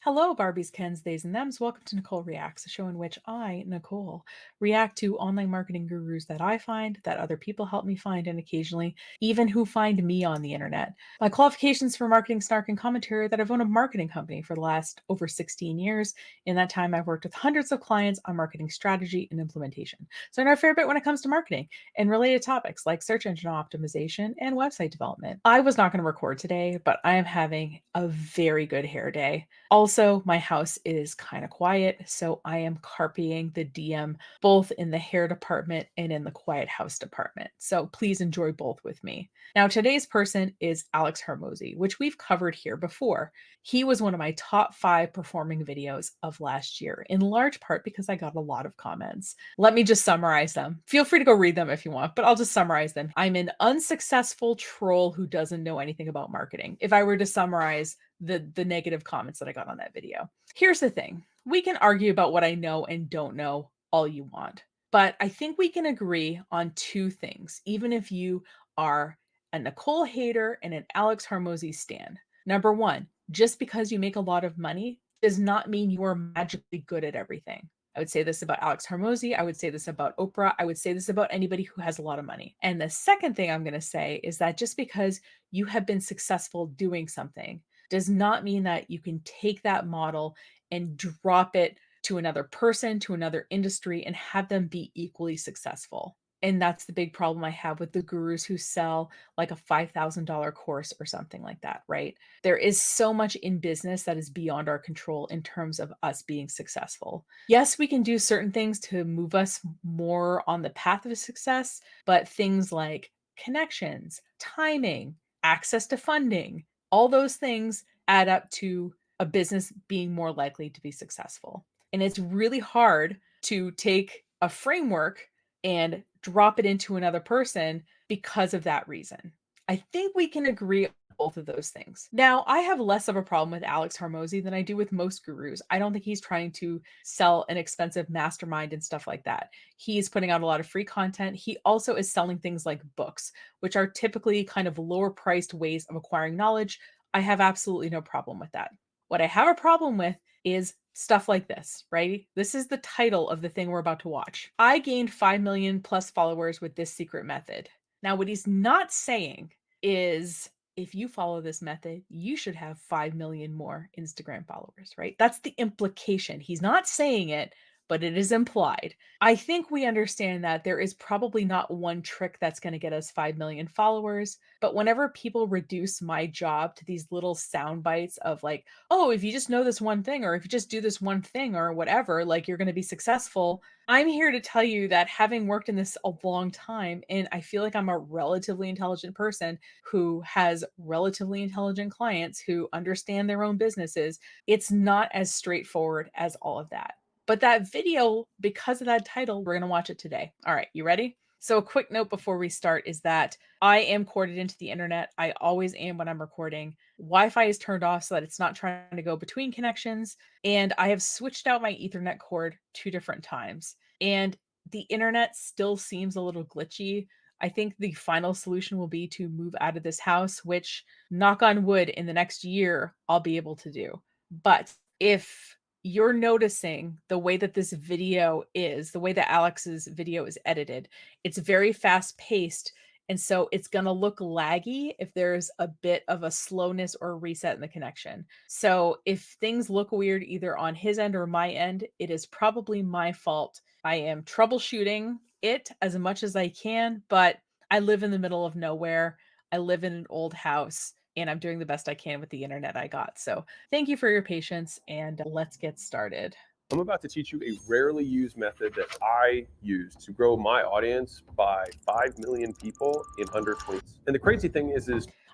Hello, Barbies, Kens, Theys, and Thems. Welcome to Nicole Reacts, a show in which I, Nicole, react to online marketing gurus that I find, that other people help me find, and occasionally even who find me on the internet. My qualifications for marketing snark and commentary are that I've owned a marketing company for the last over 16 years. In that time, I've worked with hundreds of clients on marketing strategy and implementation. So I know a fair bit when it comes to marketing and related topics like search engine optimization and website development. I was not going to record today, but I am having a very good hair day. Also, my house is kind of quiet, so I am carpying the DM both in the hair department and in the quiet house department. So please enjoy both with me. Now, today's person is Alex Hormozi, which we've covered here before. He was one of my top 5 performing videos of last year, in large part because I got a lot of comments. Let me just summarize them. Feel free to go read them if you want, but I'll just summarize them. I'm an unsuccessful troll who doesn't know anything about marketing. If I were to summarize the negative comments that I got on that video. Here's the thing. We can argue about what I know and don't know all you want, but I think we can agree on two things, even if you are a Nicole hater and an Alex Hormozi stan. Number one, just because you make a lot of money does not mean you are magically good at everything. I would say this about Alex Hormozi. I would say this about Oprah. I would say this about anybody who has a lot of money. And the second thing I'm going to say is that just because you have been successful doing something does not mean that you can take that model and drop it to another person, to another industry, and have them be equally successful. And that's the big problem I have with the gurus who sell like a $5,000 course or something like that, right? There is so much in business that is beyond our control in terms of us being successful. Yes, we can do certain things to move us more on the path of success, but things like connections, timing, access to funding, all those things add up to a business being more likely to be successful. And it's really hard to take a framework and drop it into another person because of that reason. I think we can agree on both of those things. Now, I have less of a problem with Alex Hormozi than I do with most gurus. I don't think he's trying to sell an expensive mastermind and stuff like that. He's putting out a lot of free content. He also is selling things like books, which are typically kind of lower priced ways of acquiring knowledge. I have absolutely no problem with that. What I have a problem with is stuff like this, right? This is the title of the thing we're about to watch. I gained 5 million plus followers with this secret method. Now, what he's not saying is if you follow this method, you should have 5 million more Instagram followers, right? That's the implication. He's not saying it, but it is implied. I think we understand that there is probably not one trick that's going to get us 5 million followers. But whenever people reduce my job to these little sound bites of like, oh, if you just know this one thing, or if you just do this one thing, or whatever, like you're going to be successful. I'm here to tell you that having worked in this a long time, and I feel like I'm a relatively intelligent person who has relatively intelligent clients who understand their own businesses, it's not as straightforward as all of that. But that video, because of that title, we're going to watch it today. All right, you ready? So a quick note before we start is that I am corded into the internet. I always am when I'm recording. Wi-Fi is turned off so that it's not trying to go between connections. And I have switched out my Ethernet cord 2 different times. And the internet still seems a little glitchy. I think the final solution will be to move out of this house, which, knock on wood, in the next year, I'll be able to do. But if you're noticing the way that this video is, the way that Alex's video is edited, it's very fast paced. And so it's going to look laggy if there's a bit of a slowness or a reset in the connection. So if things look weird either on his end or my end, it is probably my fault. I am troubleshooting it as much as I can, but I live in the middle of nowhere. I live in an old house and I'm doing the best I can with the internet I got. So thank you for your patience and let's get started. I'm about to teach you a rarely used method that I use to grow my audience by 5 million people in under 20. And the crazy thing is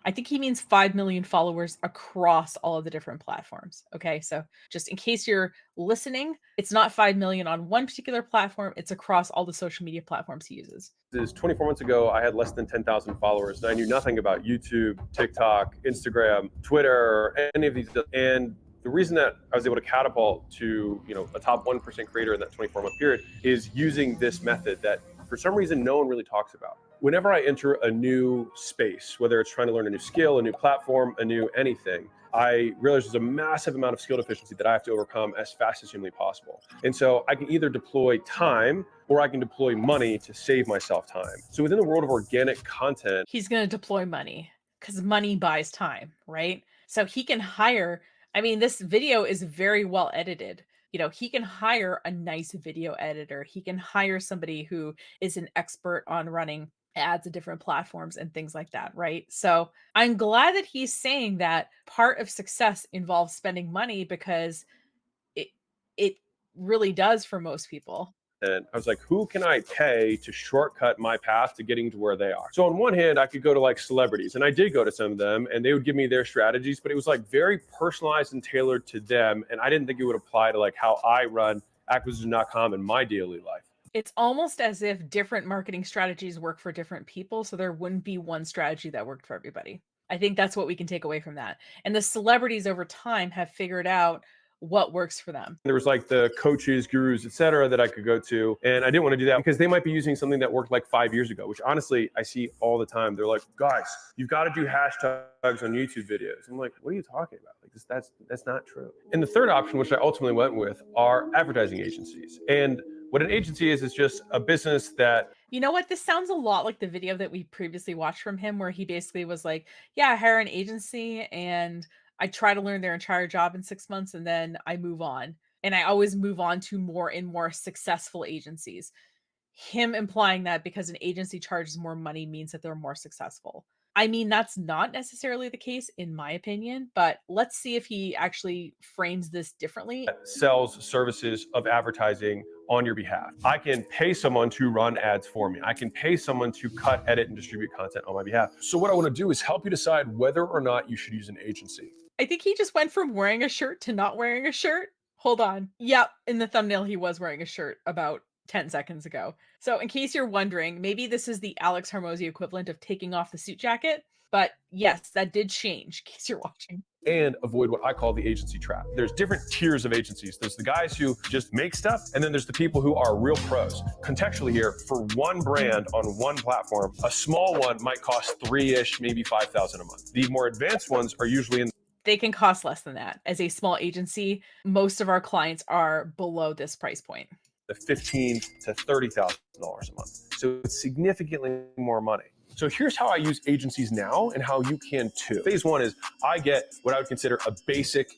I think he means 5 million followers across all of the different platforms. Okay. So just in case you're listening, it's not 5 million on one particular platform. It's across all the social media platforms he uses. 24 months ago, I had less than 10,000 followers and I knew nothing about YouTube, TikTok, Instagram, Twitter, any of these. And the reason that I was able to catapult to, a top 1% creator in that 24-month period is using this method that for some reason no one really talks about. Whenever I enter a new space, whether it's trying to learn a new skill, a new platform, a new anything, I realized there's a massive amount of skill deficiency that I have to overcome as fast as humanly possible. And so I can either deploy time or I can deploy money to save myself time. So within the world of organic content, He's gonna deploy money because money buys time, right? So he can hire, I mean, this video is very well edited. He can hire a nice video editor. He can hire somebody who is an expert on running ads at different platforms and things like that, right? So I'm glad that he's saying that part of success involves spending money because it it really does for most people. and I was like, who can I pay to shortcut my path to getting to where they are? So on one hand, I could go to like celebrities, and I did go to some of them, and they would give me their strategies, but it was like very personalized and tailored to them, and I didn't think it would apply to like how I run acquisition.com in my daily life. It's almost as if different marketing strategies work for different people, so there wouldn't be one strategy that worked for everybody. I think that's what we can take away from that. And the celebrities over time have figured out what works for them. There was like the coaches, gurus, etc., that I could go to, and I didn't want to do that because they might be using something that worked like 5 years ago, which honestly I see all the time. They're like, guys, you've got to do hashtags on YouTube videos. I'm like, what are you talking about? Like that's not true. And the third option, which I ultimately went with, are advertising agencies. And what an agency is just a business that You know what? This sounds a lot like the video that we previously watched from him, where he basically was like, yeah, I hire an agency and I try to learn their entire job in 6 months and then I move on. And I always move on to more and more successful agencies. Him implying that because an agency charges more money means that they're more successful. I mean, that's not necessarily the case in my opinion, but let's see if he actually frames this differently. sells services of advertising on your behalf. I can pay someone to run ads for me. I can pay someone to cut, edit, and distribute content on my behalf. So what I want to do is help you decide whether or not you should use an agency. I think he just went from wearing a shirt to not wearing a shirt. Hold on. Yep, in the thumbnail, he was wearing a shirt about 10 seconds ago. So, in case you're wondering, maybe this is the Alex Hormozi equivalent of taking off the suit jacket. But yes, that did change, in case you're watching. And avoid what I call the agency trap. There's different tiers of agencies. There's the guys who just make stuff, and then there's the people who are real pros. Contextually here, for one brand on one platform, a small one might cost three-ish, maybe 5,000 a month. The more advanced ones are usually in They can cost less than that. As a small agency, most of our clients are below this price point. the $15,000 to $30,000 a month. So it's significantly more money. So here's how I use agencies now and how you can too. Phase one is I get what I would consider a basic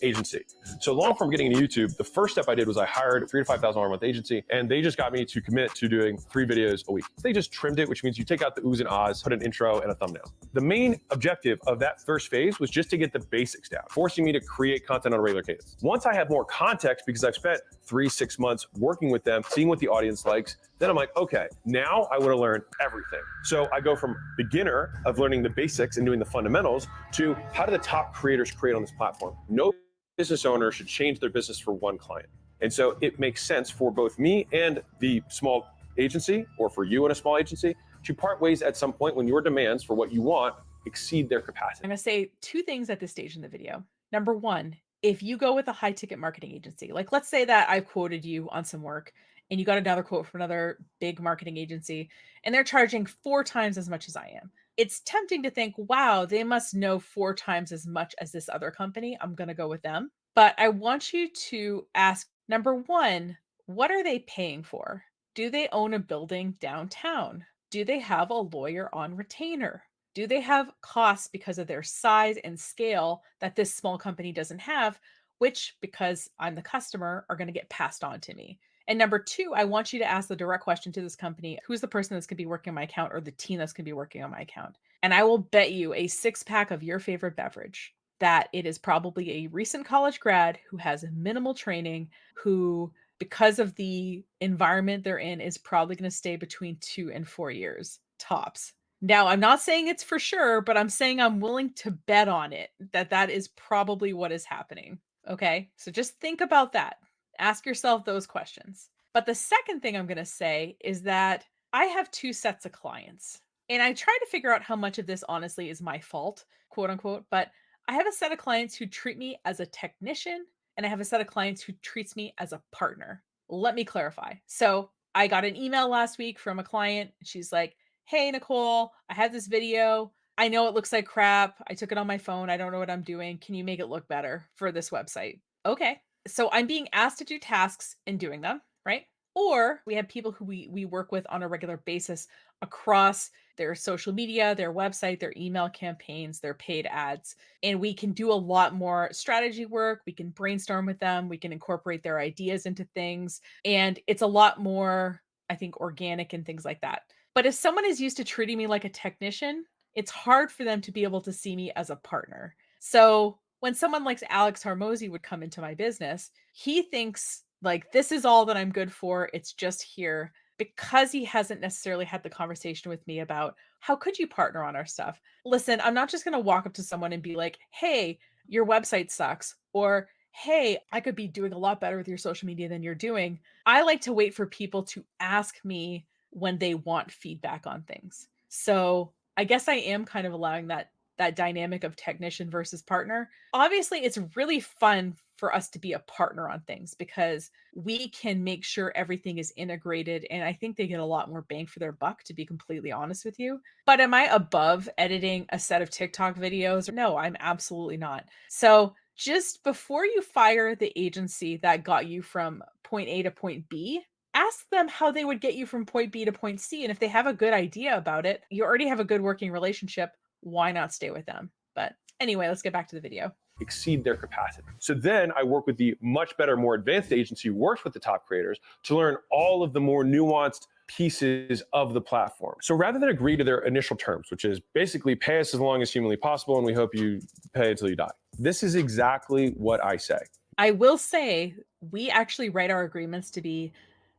agency. So long from getting into YouTube, the first step I did was I hired a $3,000 to $5,000 a month agency, and they just got me to commit to doing 3 videos a week. They just trimmed it, which means you take out the oohs and ahs, put an intro and a thumbnail. The main objective of that first phase was just to get the basics down, forcing me to create content on a regular cadence. Once I have more context, because I've spent 3-6 months working with them, seeing what the audience likes, then I'm like, okay, now I want to learn everything. So I go from beginner of learning the basics and doing the fundamentals to how do the top creators create on this platform? No business owner should change their business for one client. And so it makes sense for both me and the small agency, or for you and a small agency, to part ways at some point when your demands for what you want exceed their I'm capacity. going to say 2 things at this stage in the video. Number 1, if you go with a high ticket marketing agency, like let's say that I quoted you on some work and you got another quote from another big marketing agency and they're charging 4 times as much as I am. It's tempting to think, wow, they must know 4 times as much as this other company. I'm going to go with them. But I want you to ask, number 1, what are they paying for? Do they own a building downtown? Do they have a lawyer on retainer? Do they have costs because of their size and scale that this small company doesn't have, which, because I'm the customer, are going to get passed on to me? And number 2, I want you to ask the direct question to this company, who's the person that's going to be working on my account or the team that's going to be working on my account? And I will bet you a 6-pack of your favorite beverage that it is probably a recent college grad who has minimal training, who, because of the environment they're in, is probably going to stay between 2 and 4 years tops. Now, I'm not saying it's for sure, but I'm saying I'm willing to bet on it that that is probably what is happening. Okay. So just think about that. Ask yourself those questions. But the second thing I'm going to say is that I have 2 sets of clients. And I try to figure out how much of this honestly is my fault, quote unquote. But I have a set of clients who treat me as a technician, and I have a set of clients who treats me as a partner. Let me clarify. So I got an email last week from a client. She's like, hey, Nicole, I have this video. I know it looks like crap. I took it on my phone. I don't know what I'm doing. Can you make it look better for this website? Okay. So I'm being asked to do tasks and doing them, right? Or we have people who we work with on a regular basis across their social media, their website, their email campaigns, their paid ads. And we can do a lot more strategy work. We can brainstorm with them. We can incorporate their ideas into things. And it's a lot more, I think, organic and things like that. But if someone is used to treating me like a technician, it's hard for them to be able to see me as a partner. So when someone like Alex Hormozi would come into my business, he thinks like this is all that I'm good for. It's just here because he hasn't necessarily had the conversation with me about how could you partner on our stuff. Listen, I'm not just going to walk up to someone and be like, "Hey, your website sucks," or "Hey, I could be doing a lot better with your social media than you're doing." I like to wait for people to ask me when they want feedback on things. So, I guess I am kind of allowing that dynamic of technician versus partner. Obviously, it's really fun for us to be a partner on things because we can make sure everything is integrated, and I think they get a lot more bang for their buck, to be completely honest with you. But am I above editing a set of TikTok videos? No, I'm absolutely not. So, just before you fire the agency that got you from point A to point B, ask them how they would get you from point B to point C. And if they have a good idea about it, you already have a good working relationship. Why not stay with them? But anyway, let's get back to the video. Exceed their capacity. So then I work with the much better, more advanced agency who works with the top creators to learn all of the more nuanced pieces of the platform. So rather than agree to their initial terms, which is basically pay us as long as humanly possible and we hope you pay until you die, this is exactly what I say. I will say we actually write our agreements to be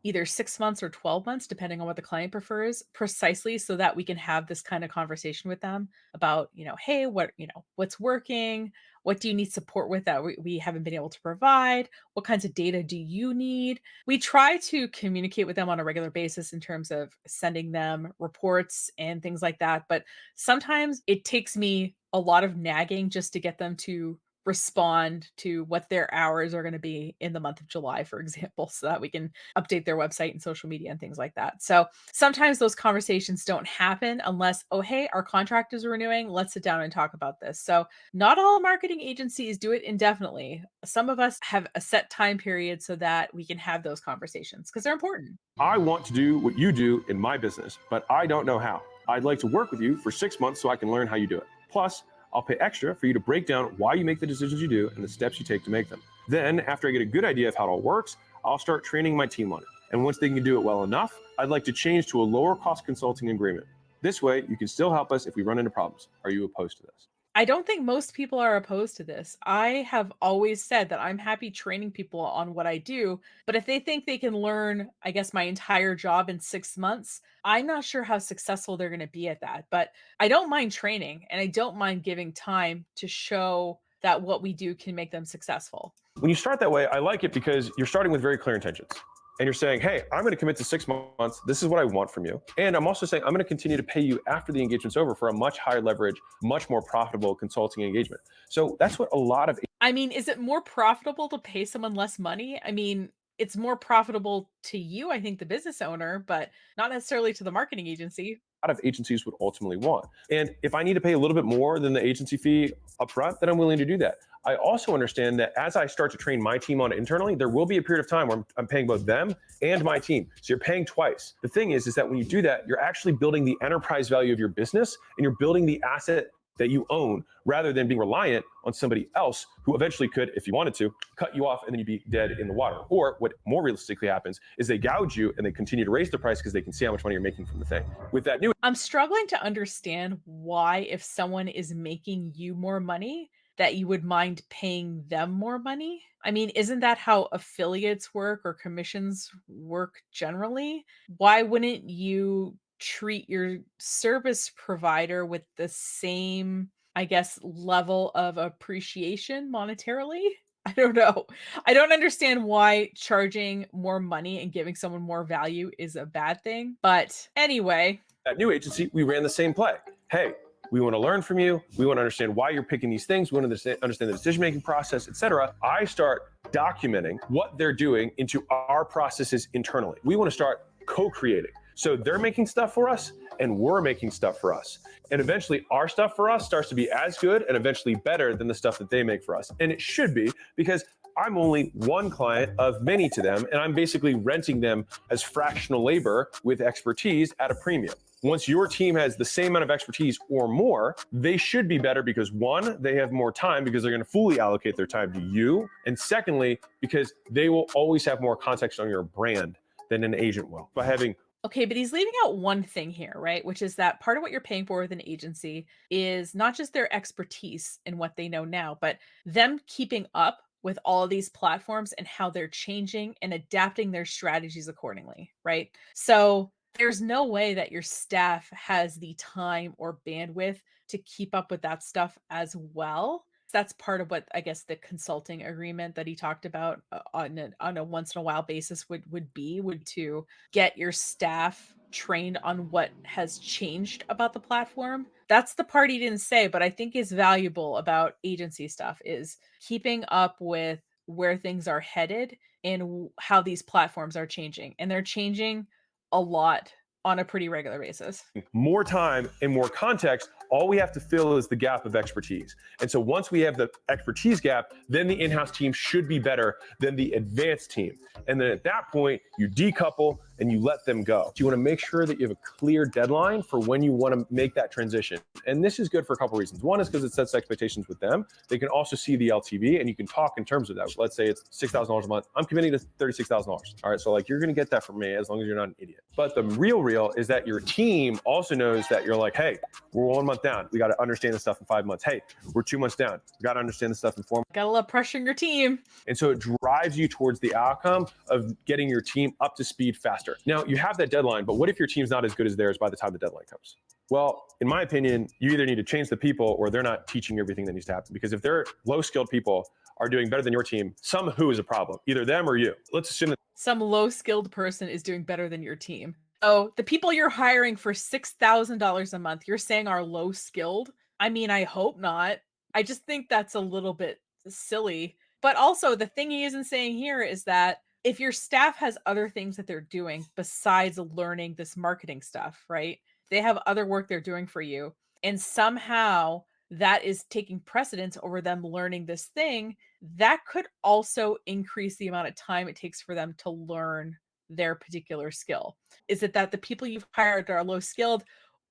either 6 months or 12 months, depending on what the client prefers, precisely so that we can have this kind of conversation with them about, hey, what's working? What do you need support with that we haven't been able to provide? What kinds of data do you need? We try to communicate with them on a regular basis in terms of sending them reports and things like that. But sometimes it takes me a lot of nagging just to get them to respond to what their hours are going to be in the month of July, for example, so that we can update their website and social media and things like that. So sometimes those conversations don't happen unless, oh, hey, our contract is renewing. Let's sit down and talk about this. So not all marketing agencies do it indefinitely. Some of us have a set time period so that we can have those conversations because they're important. I want to do what you do in my business, but I don't know how. I'd like to work with you for 6 months so I can learn how you do it. Plus, I'll pay extra for you to break down why you make the decisions you do and the steps you take to make them. Then, after I get a good idea of how it all works, I'll start training my team on it. And once they can do it well enough, I'd like to change to a lower cost consulting agreement. This way, you can still help us if we run into problems. Are you opposed to this? I don't think most people are opposed to this. I have always said that I'm happy training people on what I do, but if they think they can learn, I guess, my entire job in 6 months, I'm not sure how successful they're going to be at that. But I don't mind training and I don't mind giving time to show that what we do can make them successful. When you start that way, I like it because you're starting with very clear intentions. And you're saying, hey, I'm going to commit to 6 months. This is what I want from you. And I'm also saying I'm going to continue to pay you after the engagement's over for a much higher leverage, much more profitable consulting engagement. So that's what a lot of I mean, is it more profitable to pay someone less money? I mean, it's more profitable to you, I think, the business owner, but not necessarily to the marketing agency. agencies would ultimately want. And if I need to pay a little bit more than the agency fee upfront, then I'm willing to do that. I also understand that as I start to train my team on it internally, there will be a period of time where I'm paying both them and my team. So you're paying twice. The thing is that when you do that, you're actually building the enterprise value of your business and you're building the asset that you own rather than being reliant on somebody else who eventually could, if you wanted to, cut you off and then you'd be dead in the water. Or what more realistically happens is they gouge you and they continue to raise the price because they can see how much money you're making from the thing. With that new, I'm struggling to understand why, if someone is making you more money, that you would mind paying them more money. I mean, isn't that how affiliates work or commissions work generally? Why wouldn't you treat your service provider with the same, I guess, level of appreciation monetarily? I don't know. I don't understand why charging more money and giving someone more value is a bad thing. But anyway, that new agency, we ran the same play. Hey, we want to learn from you. We want to understand why you're picking these things. We want to understand the decision-making process, et cetera. I start documenting what they're doing into our processes internally. We want to start co-creating. So they're making stuff for us and we're making stuff for us. And eventually our stuff for us starts to be as good and eventually better than the stuff that they make for us. And it should be, because I'm only one client of many to them, and I'm basically renting them as fractional labor with expertise at a premium. Once your team has the same amount of expertise or more, they should be better because one, they have more time because they're going to fully allocate their time to you. And secondly, because they will always have more context on your brand than an agent will. By having Okay, but he's leaving out one thing here, right? Which is that part of what you're paying for with an agency is not just their expertise in what they know now, but them keeping up with all of these platforms and how they're changing and adapting their strategies accordingly, right? So there's no way that your staff has the time or bandwidth to keep up with that stuff as well. That's part of what I guess the consulting agreement that he talked about on a once in a while basis would to get your staff trained on what has changed about the platform. That's the part he didn't say, but I think is valuable about agency stuff is keeping up with where things are headed and how these platforms are changing. And they're changing a lot on a pretty regular basis. more time and more context, all we have to fill is the gap of expertise. And so once we have the expertise gap, then the in-house team should be better than the advanced team. And then at that point, you decouple and you let them go. You want to make sure that you have a clear deadline for when you want to make that transition. And this is good for a couple reasons. One is because it sets expectations with them. They can also see the LTV and you can talk in terms of that. Let's say it's $6,000 a month. I'm committing to $36,000. All right, so like you're going to get that from me as long as you're not an idiot. But the real is that your team also knows that you're like, hey, we're 1 month down. We got to understand this stuff in 5 months. Hey, we're 2 months down. We got to understand this stuff in 4 months. Gotta love pressuring your team. And so it drives you towards the outcome of getting your team up to speed faster. Now, you have that deadline, but what if your team's not as good as theirs by the time the deadline comes? Well, in my opinion, you either need to change the people or they're not teaching everything that needs to happen. Because if they're low-skilled people are doing better than your team, some who is a problem, either them or you. Let's assume that Some low-skilled person is doing better than your team. So the people you're hiring for $6,000 a month, you're saying are low-skilled? I mean, I hope not. I just think that's a little bit silly. But also, the thing he isn't saying here is that if your staff has other things that they're doing besides learning this marketing stuff, right? They have other work they're doing for you, and somehow that is taking precedence over them learning this thing, that could also increase the amount of time it takes for them to learn their particular skill. Is it that the people you've hired are low skilled,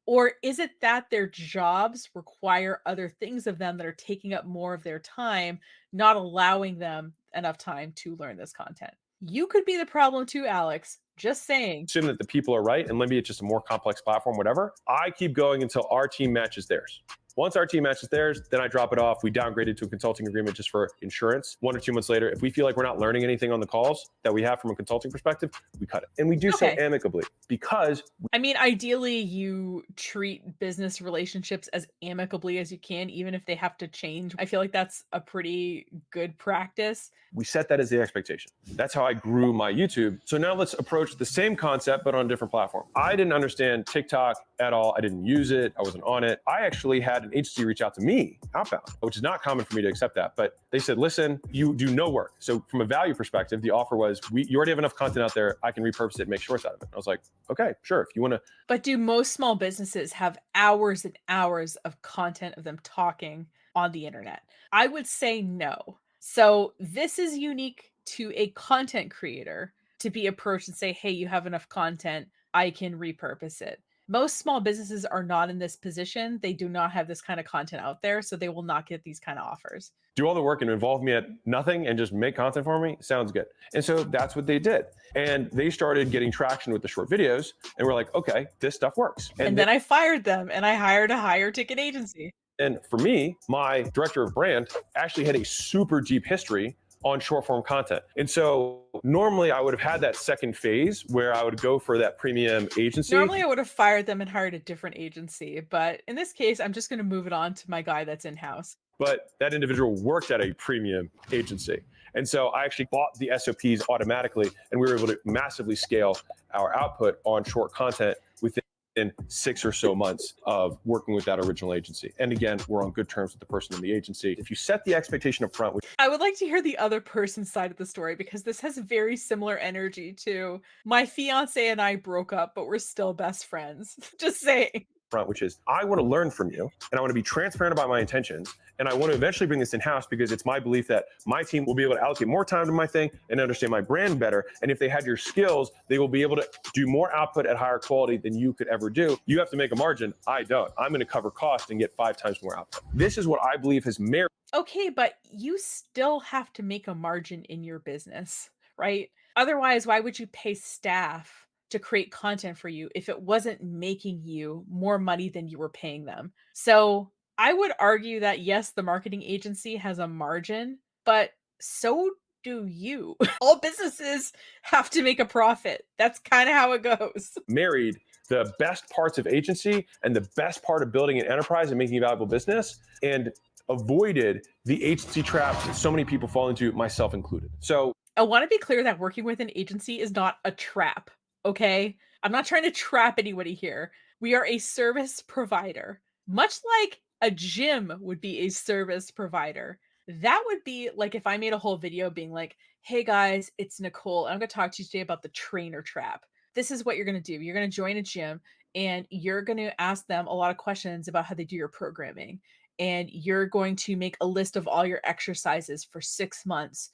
or is it that their jobs require other things of them that are taking up more of their time, not allowing them enough time to learn this content? You could be the problem too, Alex. Just saying. assume that the people are right, and maybe it's just a more complex platform, whatever. I keep going until our team matches theirs. Once our team matches theirs, then I drop it off. We downgrade it to a consulting agreement just for insurance. 1 or 2 months later, if we feel like we're not learning anything on the calls that we have from a consulting perspective, we cut it. And we do so Okay. amicably because I mean, ideally, you treat business relationships as amicably as you can, even if they have to change. I feel like that's a pretty good practice. we set that as the expectation. That's how I grew my YouTube. So now let's approach the same concept, but on a different platform. I didn't understand TikTok at all. I didn't use it. I wasn't on it. I actually had an agency reach out to me outbound, which is not common for me to accept that. But they said, listen, you do no work. So from a value perspective, the offer was, you already have enough content out there. I can repurpose it and make shorts out of it. I was like, okay, sure. If you want to. But do most small businesses have hours and hours of content of them talking on the internet? I would say no. So this is unique to a content creator to be approached and say, hey, you have enough content. I can repurpose it. Most small businesses are not in this position. They do not have this kind of content out there, so they will not get these kind of offers. Do all the work and involve me at nothing and just make content for me? Sounds good. And so that's what they did. And they started getting traction with the short videos. And we're like, okay, this stuff works. And then I fired them and I hired a higher ticket agency. And for me, my director of brand actually had a super deep history on short form content. And so normally I would have had that second phase where I would go for that premium agency. Normally I would have fired them and hired a different agency. But in this case, I'm just going to move it on to my guy that's in-house. But that individual worked at a premium agency. And so I actually bought the SOPs automatically, and we were able to massively scale our output on short content within in 6 or so months of working with that original agency. And again, we're on good terms with the person in the agency. If you set the expectation up front, which I would like to hear the other person's side of the story because this has very similar energy to my fiance and I broke up, but we're still best friends. Just saying. front, which is I want to learn from you and I want to be transparent about my intentions. And I want to eventually bring this in house because it's my belief that my team will be able to allocate more time to my thing and understand my brand better. And if they had your skills, they will be able to do more output at higher quality than you could ever do. You have to make a margin. I don't. I'm going to cover cost and get 5 times more output. This is what I believe has merit. Okay, but you still have to make a margin in your business, right? Otherwise, why would you pay staff to create content for you if it wasn't making you more money than you were paying them? So I would argue that yes, the marketing agency has a margin, but so do you. All businesses have to make a profit. That's kind of how it goes. Married the best parts of agency and the best part of building an enterprise and making a valuable business, and avoided the agency traps that so many people fall into, myself included. So I want to be clear that working with an agency is not a trap, okay? I'm not trying to trap anybody here. We are a service provider, much like a gym would be a service provider. That would be like if I made a whole video being like, hey guys, it's Nicole. And I'm going to talk to you today about the trainer trap. This is what you're going to do. You're going to join a gym and you're going to ask them a lot of questions about how they do your programming. And you're going to make a list of all your exercises for 6 months,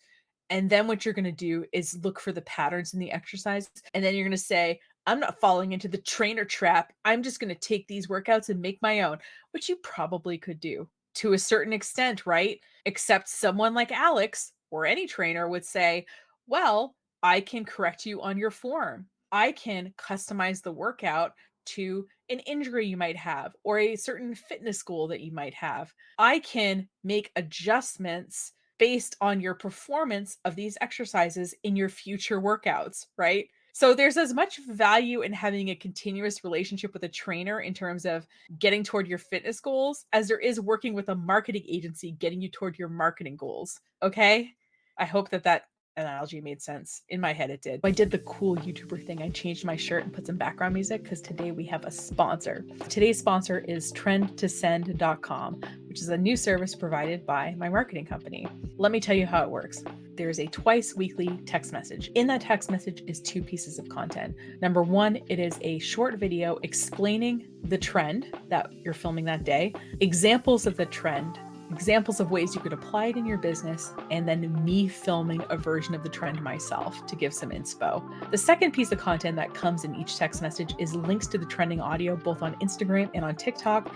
and then what you're going to do is look for the patterns in the exercises. And then you're going to say, I'm not falling into the trainer trap. I'm just going to take these workouts and make my own, which you probably could do to a certain extent, right? Except someone like Alex or any trainer would say, well, I can correct you on your form. I can customize the workout to an injury you might have or a certain fitness goal that you might have. I can make adjustments based on your performance of these exercises in your future workouts, right? So there's as much value in having a continuous relationship with a trainer in terms of getting toward your fitness goals as there is working with a marketing agency getting you toward your marketing goals. Okay? I hope that that analogy made sense. In my head, it did. I did the cool YouTuber thing. I changed my shirt and put some background music because today we have a sponsor. Today's sponsor is trendtosend.com, which is a new service provided by my marketing company. Let me tell you how it works. There's a twice weekly text message. In that text message is 2 pieces of content. Number 1, it is a short video explaining the trend that you're filming that day, examples of the trend, examples of ways you could apply it in your business, and then me filming a version of the trend myself to give some inspo. The second piece of content that comes in each text message is links to the trending audio both on Instagram and on TikTok.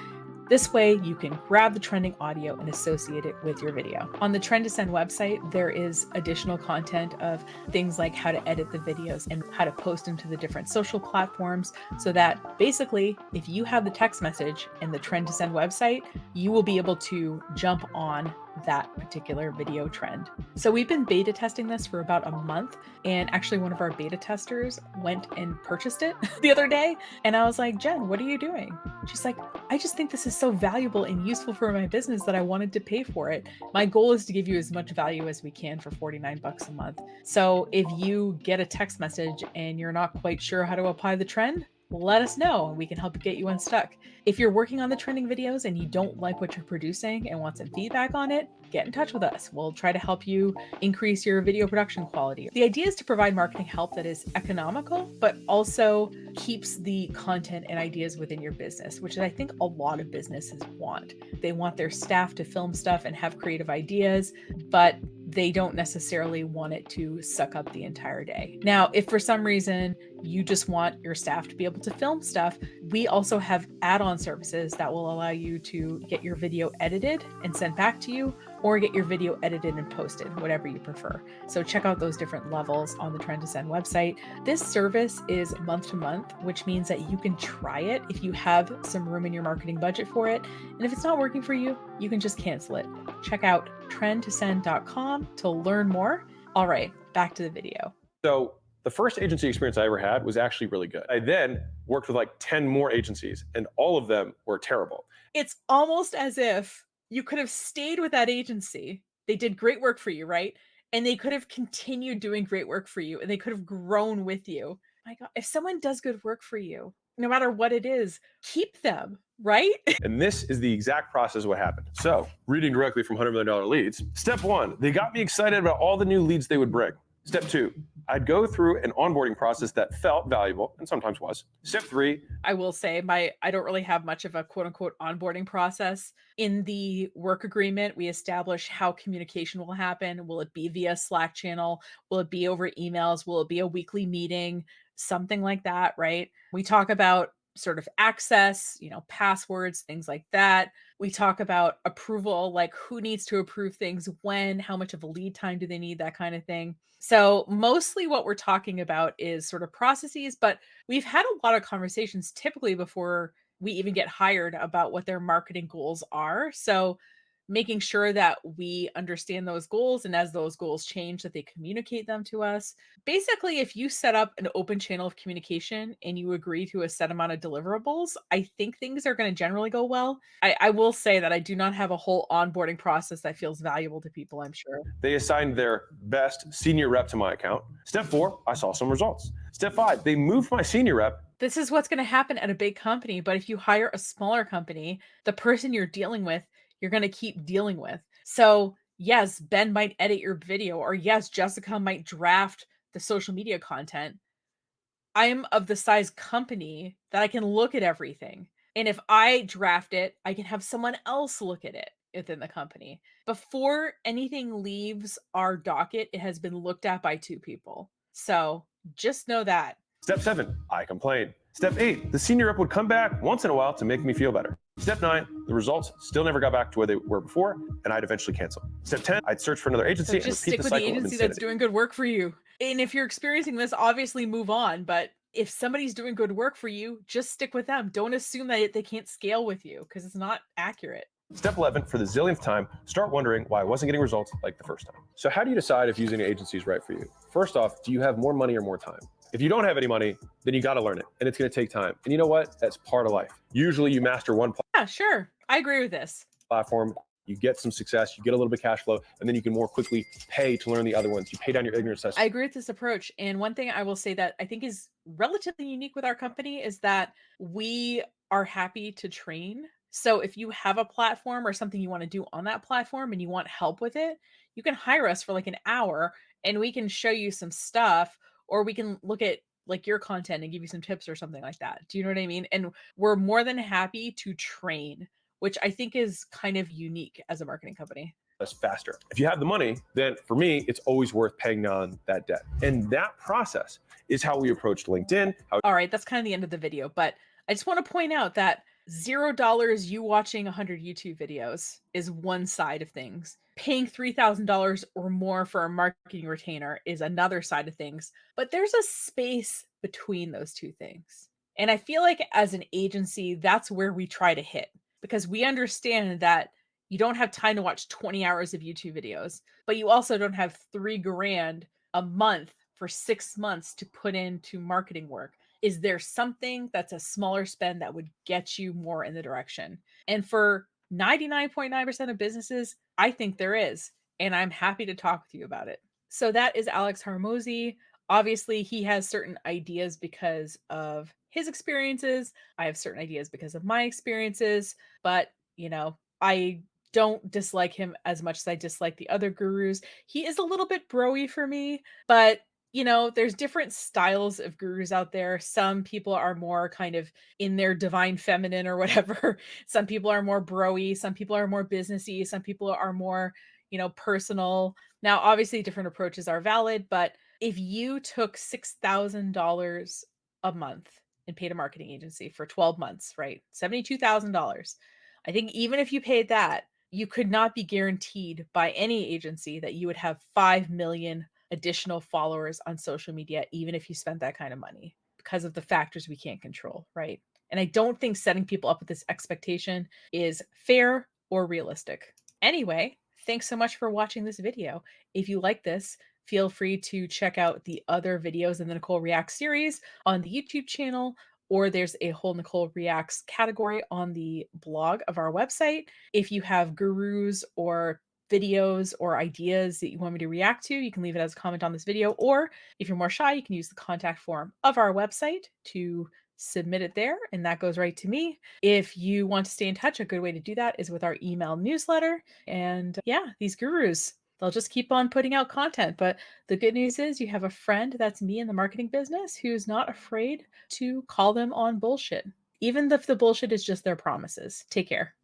This way, you can grab the trending audio and associate it with your video. On the Trend to Send website, there is additional content of things like how to edit the videos and how to post them to the different social platforms so that basically, if you have the text message and the Trend to Send website, you will be able to jump on that particular video trend. So we've been beta testing this for about a month, and actually one of our beta testers went and purchased it the other day, and I was like, Jen, what are you doing? She's like, I just think this is so valuable and useful for my business that I wanted to pay for it. My goal is to give you as much value as we can for 49 bucks a month. So if you get a text message and you're not quite sure how to apply the trend, let us know and we can help get you unstuck. If you're working on the trending videos and you don't like what you're producing and want some feedback on it, get in touch with us. We'll try to help you increase your video production quality. The idea is to provide marketing help that is economical, but also keeps the content and ideas within your business, which I think a lot of businesses want. They want their staff to film stuff and have creative ideas, but they don't necessarily want it to suck up the entire day. Now, if for some reason you just want your staff to be able to film stuff, we also have add-on services that will allow you to get your video edited and sent back to you, or get your video edited and posted, whatever you prefer. So check out those different levels on the Trend to Send website. This service is month to month, which means that you can try it if you have some room in your marketing budget for it. And if it's not working for you, you can just cancel it. Check out trendtosend.com to learn more. All right, back to the video. So the first agency experience I ever had was actually really good. I then worked with like 10 more agencies, and all of them were terrible. It's almost as if you could have stayed with that agency. They did great work for you, right? And they could have continued doing great work for you, and they could have grown with you. My God, if someone does good work for you, no matter what it is, keep them, right? And this is the exact process of what happened. So, reading directly from $100 million leads. Step one, they got me excited about all the new leads they would bring. Step two, I'd go through an onboarding process that felt valuable and sometimes was. Step three, I will say I don't really have much of a quote unquote onboarding process. In the work agreement, we establish how communication will happen. Will it be via Slack channel? Will it be over emails? Will it be a weekly meeting? Something like that, right? We talk about sort of access, passwords, things like that. We talk about approval, like who needs to approve things when, how much of a lead time do they need, that kind of thing. So, mostly what we're talking about is sort of processes, but we've had a lot of conversations typically before we even get hired about what their marketing goals are. So, making sure that we understand those goals and as those goals change that they communicate them to us. Basically, if you set up an open channel of communication and you agree to a set amount of deliverables, I think things are going to generally go well. I will say that I do not have a whole onboarding process that feels valuable to people, I'm sure. they assigned their best senior rep to my account. Step four, I saw some results. Step five, they moved my senior rep. This is what's going to happen at a big company, but if you hire a smaller company, the person you're dealing with, you're going to keep dealing with. So, yes, Ben might edit your video, or yes, Jessica might draft the social media content. I'm of the size company that I can look at everything. And if I draft it, I can have someone else look at it within the company. Before anything leaves our docket, it has been looked at by two people. So just know that. Step seven, I complained. Step eight, the senior rep would come back once in a while to make me feel better. Step nine, the results still never got back to where they were before, and I'd eventually cancel. Step 10, I'd search for another So agency and just repeat stick the with the cycle of agency that's insanity. doing good work for you. And if you're experiencing this, obviously move on. But if somebody's doing good work for you, just stick with them. Don't assume that they can't scale with you because it's not accurate. Step 11, for the zillionth time, start wondering why I wasn't getting results like the first time. So how do you decide if using an agency is right for you? First off, do you have more money or more time? If you don't have any money, then you got to learn it, and it's going to take time. And you know what? That's part of life. Usually you master one Yeah, sure. I agree with this. platform, you get some success, you get a little bit of cash flow, and then you can more quickly pay to learn the other ones. You pay down your ignorance test. I agree with this approach. And one thing I will say that I think is relatively unique with our company is that we are happy to train. So if you have a platform or something you want to do on that platform and you want help with it, you can hire us for like an hour and we can show you some stuff, or we can look at like your content and give you some tips or something like that. Do you know what I mean? And we're more than happy to train, which I think is kind of unique as a marketing company. Faster. If you have the money, then for me, it's always worth paying down that debt. And that process is how we approached LinkedIn. All right, that's kind of the end of the video, but I just want to point out that $0 you watching 100 YouTube videos is one side of things. Paying $3,000 or more for a marketing retainer is another side of things, but there's a space between those two things. And I feel like as an agency, that's where we try to hit because we understand that you don't have time to watch 20 hours of YouTube videos, but you also don't have 3 grand a month for 6 months to put into marketing work. Is there something that's a smaller spend that would get you more in the direction? And for 99.9% of businesses, I think there is. And I'm happy to talk with you about it. So that is Alex Hormozi. Obviously, he has certain ideas because of his experiences. I have certain ideas because of my experiences. But, I don't dislike him as much as I dislike the other gurus. He is a little bit broy for me, but there's different styles of gurus out there. Some people are more kind of in their divine feminine or whatever. Some people are more broy. Some people are more businessy. Some people are more, personal. Now, obviously, different approaches are valid, but if you took $6,000 a month and paid a marketing agency for 12 months, right? $72,000. I think even if you paid that, you could not be guaranteed by any agency that you would have 5 million additional followers on social media, even if you spent that kind of money because of the factors we can't control, right? And I don't think setting people up with this expectation is fair or realistic. Anyway, thanks so much for watching this video. If you like this, feel free to check out the other videos in the Nicole Reacts series on the YouTube channel, or there's a whole Nicole Reacts category on the blog of our website. If you have gurus or videos or ideas that you want me to react to, you can leave it as a comment on this video. Or if you're more shy, you can use the contact form of our website to submit it there, and that goes right to me. If you want to stay in touch, a good way to do that is with our email newsletter. And yeah, these gurus, they'll just keep on putting out content. But the good news is you have a friend that's me in the marketing business who's not afraid to call them on bullshit, even if the bullshit is just their promises. Take care.